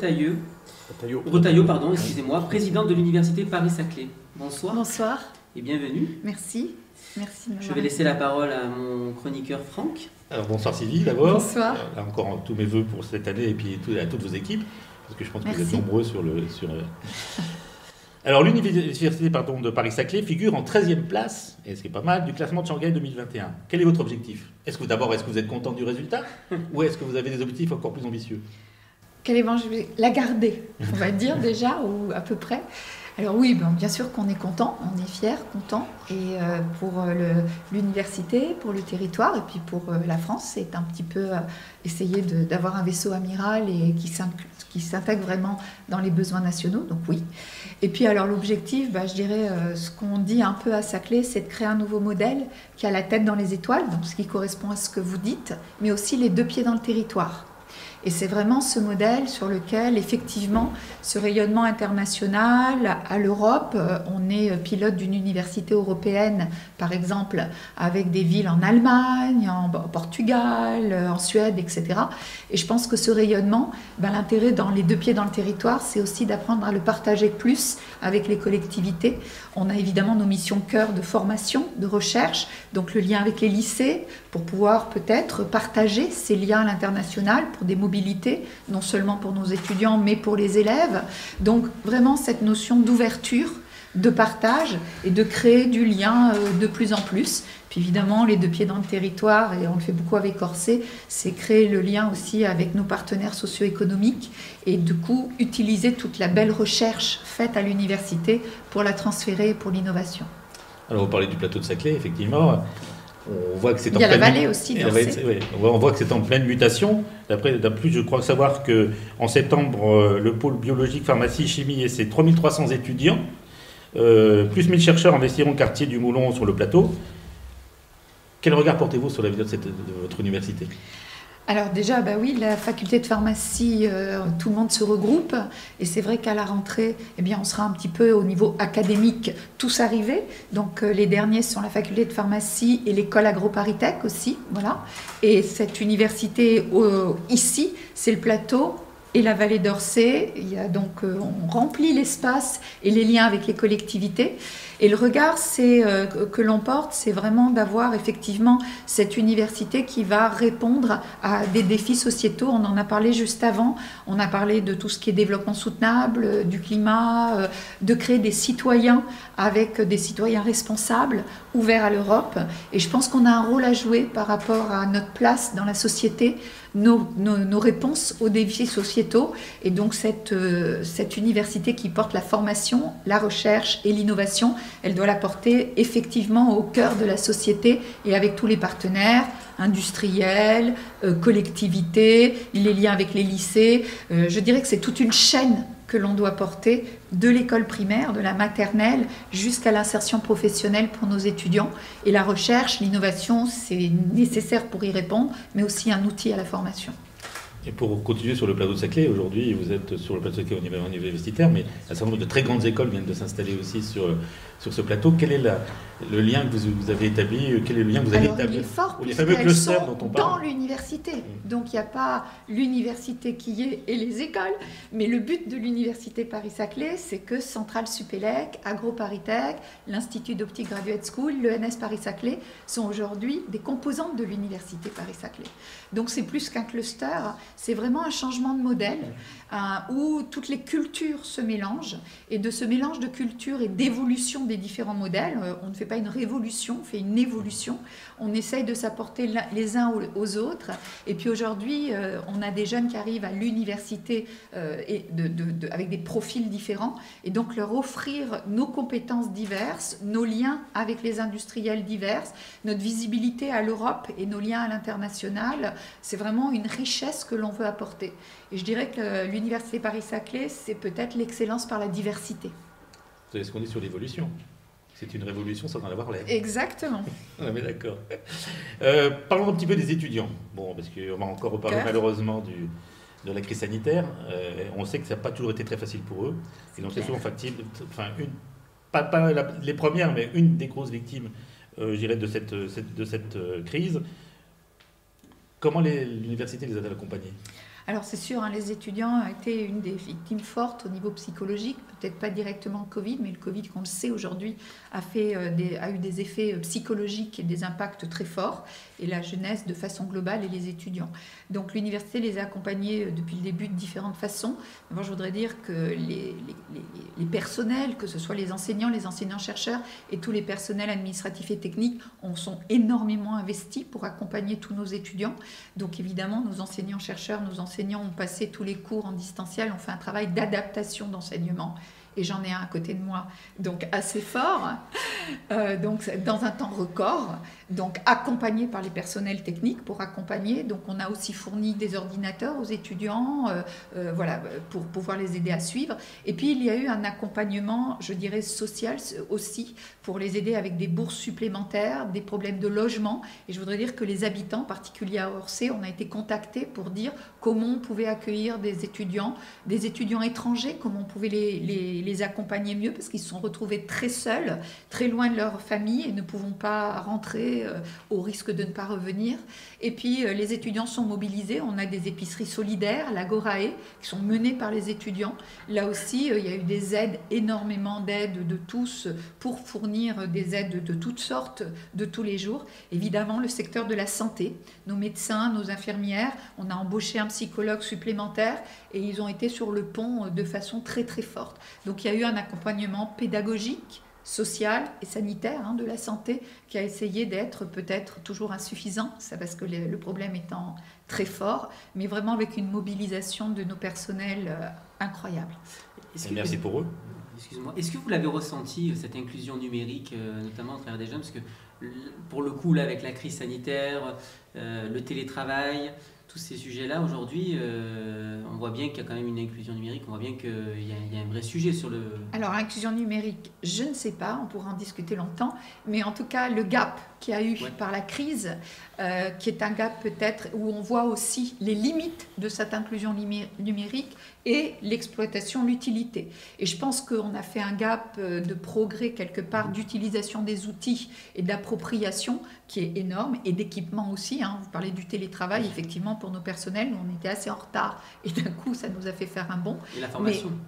Retailleau, pardon, excusez-moi, présidente de l'Université Paris-Saclay. Bonsoir. Bonsoir. Et bienvenue. Merci. Merci. Je vais laisser la parole à mon chroniqueur Franck. Alors bonsoir Sylvie d'abord. Bonsoir. Là encore tous mes voeux pour cette année et puis à toutes vos équipes, parce que je pense que Merci. vous êtes nombreux sur le... Alors l'Université de Paris-Saclay figure en 13e place, et ce qui est pas mal, du classement de Shanghai 2021. Quel est votre objectif? Est-ce que vous êtes content du résultat ou est-ce que vous avez des objectifs encore plus ambitieux? Je vais la garder, on va dire déjà, ou à peu près. Alors oui, bien sûr qu'on est content, on est fiers, content. Et pour l'université, pour le territoire et puis pour la France, c'est un petit peu essayer d'avoir un vaisseau amiral et qui s'intègre vraiment dans les besoins nationaux, donc oui. Et puis alors l'objectif, je dirais, ce qu'on dit un peu à Saclay, c'est de créer un nouveau modèle qui a la tête dans les étoiles, donc ce qui correspond à ce que vous dites, mais aussi les deux pieds dans le territoire. Et c'est vraiment ce modèle sur lequel, effectivement, ce rayonnement international à l'Europe, on est pilote d'une université européenne, par exemple, avec des villes en Allemagne, en Portugal, en Suède, etc. Et je pense que ce rayonnement, l'intérêt dans les deux pieds dans le territoire, c'est aussi d'apprendre à le partager plus avec les collectivités. On a évidemment nos missions cœur de formation, de recherche, donc le lien avec les lycées, pour pouvoir peut-être partager ces liens à l'international pour des mobilités, non seulement pour nos étudiants, mais pour les élèves. Donc vraiment cette notion d'ouverture, de partage et de créer du lien de plus en plus. Puis évidemment, les deux pieds dans le territoire, et on le fait beaucoup avec Orsay, c'est créer le lien aussi avec nos partenaires socio-économiques et du coup utiliser toute la belle recherche faite à l'université pour la transférer pour l'innovation. Alors vous parlez du plateau de Saclay, effectivement. On voit que c'est Il y a la vallée aussi d'Orsay. Oui, on voit que c'est en pleine mutation. D'après plus, je crois savoir qu'en septembre, le pôle biologique, pharmacie, chimie, et ses 3300 étudiants, plus 1000 chercheurs investiront au quartier du Moulon sur le plateau. Quel regard portez-vous sur l'avenir de votre université ? Alors déjà, oui, la faculté de pharmacie, tout le monde se regroupe et c'est vrai qu'à la rentrée, on sera un petit peu au niveau académique tous arrivés. Donc les derniers sont la faculté de pharmacie et l'école AgroParisTech aussi, voilà. Et cette université ici, c'est le plateau et la vallée d'Orsay. Il y a donc, on remplit l'espace et les liens avec les collectivités. Et le regard que l'on porte, c'est vraiment d'avoir effectivement cette université qui va répondre à des défis sociétaux. On en a parlé juste avant. On a parlé de tout ce qui est développement soutenable, du climat, de créer des citoyens avec des citoyens responsables, ouverts à l'Europe. Et je pense qu'on a un rôle à jouer par rapport à notre place dans la société, nos réponses aux défis sociétaux. Et donc cette université qui porte la formation, la recherche et l'innovation, elle doit la porter effectivement au cœur de la société et avec tous les partenaires, industriels, collectivités, les liens avec les lycées. Je dirais que c'est toute une chaîne que l'on doit porter de l'école primaire, de la maternelle, jusqu'à l'insertion professionnelle pour nos étudiants. Et la recherche, l'innovation, c'est nécessaire pour y répondre, mais aussi un outil à la formation. Et pour continuer sur le plateau de Saclay, aujourd'hui, vous êtes sur le plateau de Saclay au niveau universitaire, mais un certain nombre de très grandes écoles viennent de s'installer aussi sur ce plateau. Quel est le lien que vous avez établi? Quel est le lien que vous avez établi? Il est fort, les fameux clusters dont on parle. dans l'université. Donc il n'y a pas l'université qui y est et les écoles, mais le but de l'université Paris-Saclay, c'est que Centrale Supélec, AgroParisTech, l'Institut d'Optique Graduate School, l'ENS Paris-Saclay sont aujourd'hui des composantes de l'université Paris-Saclay. Donc c'est plus qu'un cluster, c'est vraiment un changement de modèle où toutes les cultures se mélangent, et de ce mélange de cultures et d'évolution des différents modèles, on ne fait pas une révolution, on fait une évolution, on essaye de s'apporter les uns aux autres. Et puis aujourd'hui, on a des jeunes qui arrivent à l'université avec des profils différents, et donc leur offrir nos compétences diverses, nos liens avec les industriels divers, notre visibilité à l'Europe et nos liens à l'international, c'est vraiment une richesse que l'on veut apporter. Et je dirais que l'université Paris-Saclay, c'est peut-être l'excellence par la diversité. Vous savez ce qu'on dit sur l'évolution. C'est une révolution sans en avoir l'air. Exactement. On est d'accord. Parlons un petit peu des étudiants. Bon, parce qu'on va encore reparler malheureusement de la crise sanitaire. On sait que ça n'a pas toujours été très facile pour eux. Et donc c'est souvent facile, pas les premières, mais une des grosses victimes, je dirais, de cette crise. Comment l'université les a-t-elle accompagnés ? Alors c'est sûr, hein, les étudiants ont été une des victimes fortes au niveau psychologique, peut-être pas directement le Covid, mais le Covid, qu'on le sait aujourd'hui, a eu des effets psychologiques et des impacts très forts, et la jeunesse de façon globale et les étudiants. Donc l'université les a accompagnés depuis le début de différentes façons. Moi, je voudrais dire que les personnels, que ce soit les enseignants-chercheurs et tous les personnels administratifs et techniques, sont énormément investis pour accompagner tous nos étudiants. Donc évidemment, nos enseignants-chercheurs, nos enseignants ont passé tous les cours en distanciel, ont fait un travail d'adaptation d'enseignement. Et j'en ai un à côté de moi, donc assez fort, donc dans un temps record, donc accompagné par les personnels techniques pour accompagner. Donc on a aussi fourni des ordinateurs aux étudiants, voilà, pour pouvoir les aider à suivre. Et puis il y a eu un accompagnement, je dirais, social aussi, pour les aider avec des bourses supplémentaires, des problèmes de logement. Et je voudrais dire que les habitants, en particulier à Orsay, on a été contactés pour dire comment on pouvait accueillir des étudiants étrangers, comment on pouvait les accompagner mieux, parce qu'ils se sont retrouvés très seuls, très loin de leur famille et ne pouvant pas rentrer au risque de ne pas revenir. Et puis les étudiants sont mobilisés, on a des épiceries solidaires, l'Agorae, qui sont menées par les étudiants. Là aussi, il y a eu des aides, énormément d'aides de tous pour fournir des aides de toutes sortes, de tous les jours. Évidemment, le secteur de la santé, nos médecins, nos infirmières, on a embauché un psychologue supplémentaire et ils ont été sur le pont de façon très très forte. Donc il y a eu un accompagnement pédagogique, social et sanitaire de la santé qui a essayé d'être peut-être toujours insuffisant, c'est parce que le problème étant très fort, mais vraiment avec une mobilisation de nos personnels incroyable. Merci pour eux. Excuse-moi, est-ce que vous l'avez ressenti, cette inclusion numérique, notamment à travers des jeunes, parce que pour le coup, là, avec la crise sanitaire, le télétravail, tous ces sujets-là, aujourd'hui, on voit bien qu'il y a quand même une inclusion numérique, on voit bien qu'il y a un vrai sujet sur le... Alors, inclusion numérique, je ne sais pas, on pourra en discuter longtemps, mais en tout cas, le gap qu'il y a eu par la crise, qui est un gap peut-être où on voit aussi les limites de cette inclusion numérique et l'exploitation, l'utilité. Et je pense qu'on a fait un gap de progrès quelque part d'utilisation des outils et d'appropriation qui est énorme, et d'équipement aussi. Vous parlez du télétravail, effectivement, pour nos personnels, on était assez en retard, et d'un coup, ça nous a fait faire un bond.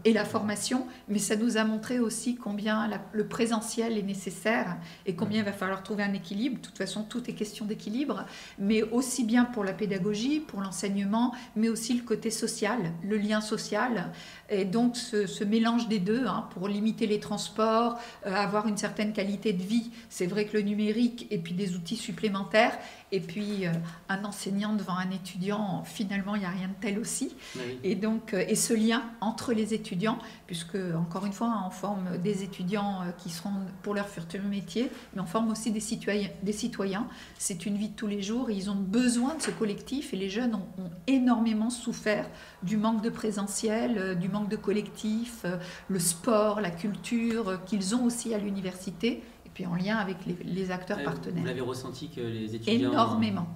Et la formation. Mais ça nous a montré aussi combien le présentiel est nécessaire, et combien il va falloir trouver un équilibre. De toute façon, tout est question d'équilibre, mais aussi bien pour la pédagogie, pour l'enseignement, mais aussi le côté social, le lien social, et donc ce mélange des deux, pour limiter les transports, avoir une certaine qualité de vie. C'est vrai que le numérique, et puis des outils supplémentaires, et puis un enseignant devant un étudiant, finalement, il n'y a rien de tel aussi. Oui. Et donc, et ce lien entre les étudiants, puisque, encore une fois, on forme des étudiants qui seront pour leur futur métier, mais on forme aussi des citoyens. C'est une vie de tous les jours, et ils ont besoin de ce collectif, et les jeunes ont énormément souffert du manque de présentiel, du manque de collectif, le sport, la culture, qu'ils ont aussi à l'université, et puis en lien avec les acteurs partenaires. Vous l'avez ressenti que les étudiants... Énormément.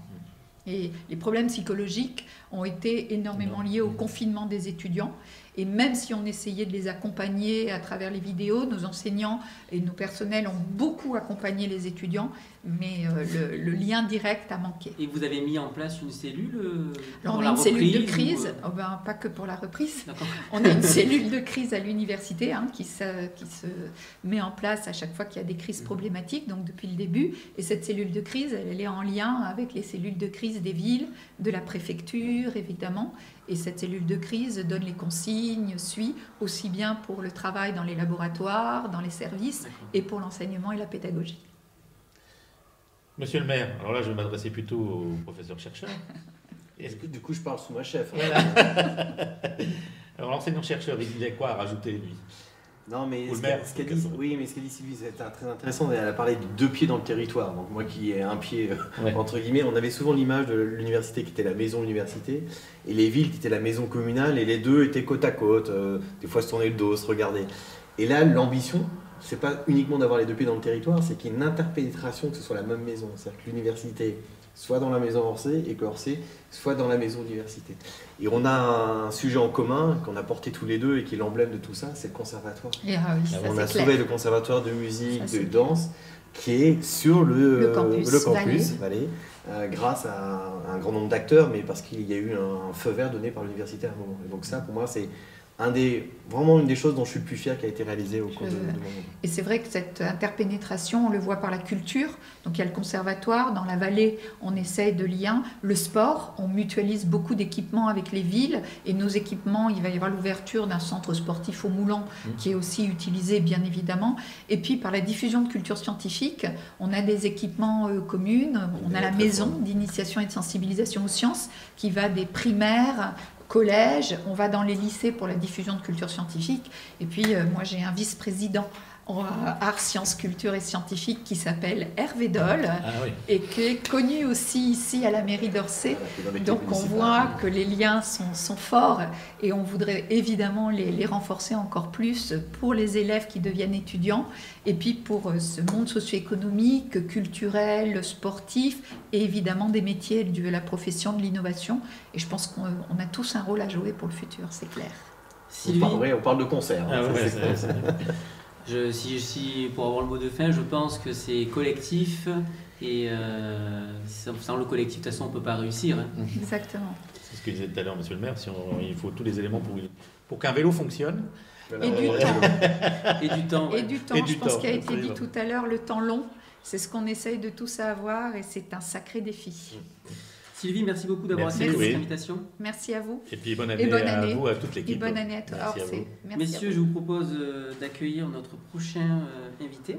Et les problèmes psychologiques ont été énormément liés au confinement des étudiants. Et même si on essayait de les accompagner à travers les vidéos, nos enseignants et nos personnels ont beaucoup accompagné les étudiants, mais le lien direct a manqué. Et vous avez mis en place une cellule pour la reprise, cellule de crise, pas que pour la reprise. On a une cellule de crise à l'université qui se met en place à chaque fois qu'il y a des crises problématiques, donc depuis le début. Et cette cellule de crise, elle est en lien avec les cellules de crise des villes, de la préfecture, évidemment. Et cette cellule de crise donne les consignes, suit aussi bien pour le travail dans les laboratoires, dans les services, et pour l'enseignement et la pédagogie. Monsieur le maire, alors là je vais m'adresser plutôt au professeur-chercheur. Est-ce que du coup je parle sous ma chef? Voilà. Alors l'enseignant-chercheur, il a quoi à rajouter lui? Non, mais ce qu'elle dit, oui, mais ce qu'elle dit Sylvie, c'est très intéressant. Elle a parlé de 2 pieds dans le territoire. Donc moi qui ai un pied, entre guillemets, on avait souvent l'image de l'université qui était la maison université et les villes qui étaient la maison communale, et les deux étaient côte à côte, des fois se tourner le dos, se regarder. Et là, l'ambition, c'est pas uniquement d'avoir les 2 pieds dans le territoire, c'est qu'il y ait une interpénétration, que ce soit la même maison. C'est-à-dire que l'université soit dans la maison Orsay et que Orsay soit dans la maison université. Et on a un sujet en commun qu'on a porté tous les deux et qui est l'emblème de tout ça, c'est le conservatoire. On a sauvé le conservatoire de musique, de danse. qui est sur le campus Vallée. Grâce à un grand nombre d'acteurs, mais parce qu'il y a eu un feu vert donné par l'université à un moment. Et donc ça, pour moi, c'est vraiment une des choses dont je suis le plus fier qui a été réalisée au cours de mon mandat. Et c'est vrai que cette interpénétration, on le voit par la culture. Donc il y a le conservatoire, dans la vallée, on essaye de lier le sport, on mutualise beaucoup d'équipements avec les villes, et nos équipements, il va y avoir l'ouverture d'un centre sportif au Moulon, qui est aussi utilisé bien évidemment. Et puis par la diffusion de culture scientifique, on a des équipements communs, on a la maison d'initiation et de sensibilisation aux sciences, qui va des primaires, collège, on va dans les lycées pour la diffusion de culture scientifique. Et puis, moi, j'ai un vice-président en arts, sciences, culture et scientifique qui s'appelle Hervé Doll et qui est connu aussi ici à la mairie d'Orsay. Donc, on voit que les liens sont forts et on voudrait évidemment les renforcer encore plus pour les élèves qui deviennent étudiants et puis pour ce monde socio-économique, culturel, sportif et évidemment des métiers de la profession de l'innovation. Et je pense qu'on a tous un rôle à jouer pour le futur, c'est clair. Sylvie, on parle de concert. Pour avoir le mot de fin, je pense que c'est collectif et sans le collectif, de toute façon, on ne peut pas réussir. Exactement. C'est ce que disait tout à l'heure Monsieur le maire, il faut tous les éléments pour qu'un vélo fonctionne. Et du temps. Et du temps. Et du temps. Je pense qu'il a été dit tout à l'heure, le temps long, c'est ce qu'on essaye de tous avoir et c'est un sacré défi. Sylvie, merci beaucoup d'avoir accepté cette invitation. Merci à vous. Et puis bonne année à vous, à toute l'équipe. Et bonne année à toi. Messieurs, je vous propose d'accueillir notre prochain invité.